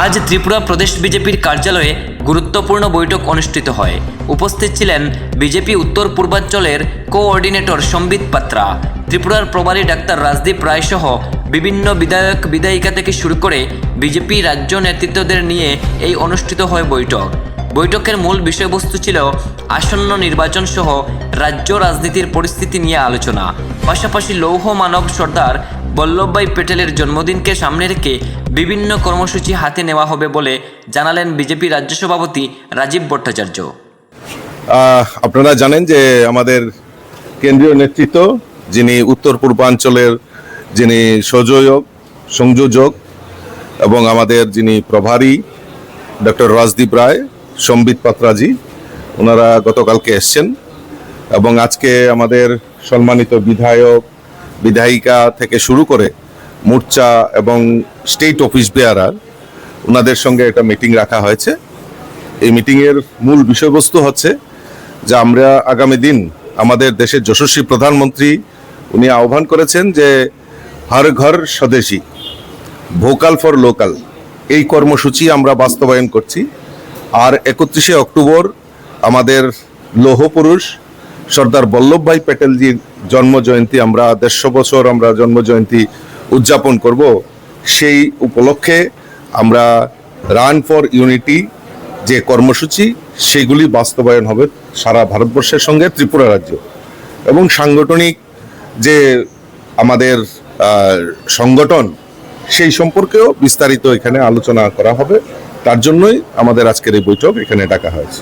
আজ ত্রিপুরা প্রদেশ বিজেপির কার্যালয়ে গুরুত্বপূর্ণ বৈঠক অনুষ্ঠিত হয়। উপস্থিত ছিলেন বিজেপি উত্তর পূর্বাঞ্চলের কোঅর্ডিনেটর সম্বিত পাত্রা, ত্রিপুরার প্রভারী ডাক্তার রাজদীপ রায় সহ বিভিন্ন বিধায়ক বিধায়িকা থেকে শুরু করে বিজেপি রাজ্য নেতৃত্বদের নিয়ে এই অনুষ্ঠিত হয় বৈঠক। বৈঠকের মূল বিষয়বস্তু ছিল আসন্ন নির্বাচন সহ রাজ্য রাজনীতির পরিস্থিতি নিয়ে আলোচনা। পাশাপাশি লৌহ মানব সর্দার বল্লভভাই প্যাটেলের জন্মদিনকে সামনে রেখে বিভিন্ন কর্মসূচি হাতে নেওয়া হবে বলে জানালেন বিজেপি রাজ্য সভাপতি রাজীব ভট্টাচার্য। আপনারা জানেন যে আমাদের কেন্দ্রীয় নেতৃত্ব, যিনি উত্তর পূর্বাঞ্চলের যিনি সংযোজক এবং আমাদের যিনি প্রভারী ডক্টর রাজদীপ রায়, সম্বিত পাত্রাজি, ওনারা গতকালকে এসছেন এবং আজকে আমাদের সম্মানিত বিধায়ক বিধায়িকা থেকে শুরু করে মোর্চা এবং স্টেট অফিস বেয়ারার ওনাদের সঙ্গে একটা মিটিং রাখা হয়েছে। এই মিটিংয়ের মূল বিষয়বস্তু হচ্ছে যে আমরা আগামী দিন আমাদের দেশের যশস্বী প্রধানমন্ত্রী উনি আহ্বান করেছেন যে হর ঘর স্বদেশী, ভোকাল ফর লোকাল, এই কর্মসূচি আমরা বাস্তবায়ন করছি। আর 31শে অক্টোবর আমাদের লৌহ পুরুষ সর্দার বল্লভভাই প্যাটেলজির জন্মজয়ন্তী, আমরা 150 বছর আমরা জন্মজয়ন্তী উদযাপন করব। সেই উপলক্ষে আমরা রান ফর ইউনিটি যে কর্মসূচি, সেগুলি বাস্তবায়ন হবে সারা ভারতবর্ষের সঙ্গে ত্রিপুরা রাজ্য। এবং সাংগঠনিক যে আমাদের সংগঠন, সেই সম্পর্কেও বিস্তারিত এখানে আলোচনা করা হবে। তার জন্যই আমাদের আজকের এই বৈঠক এখানে ডাকা হয়েছে।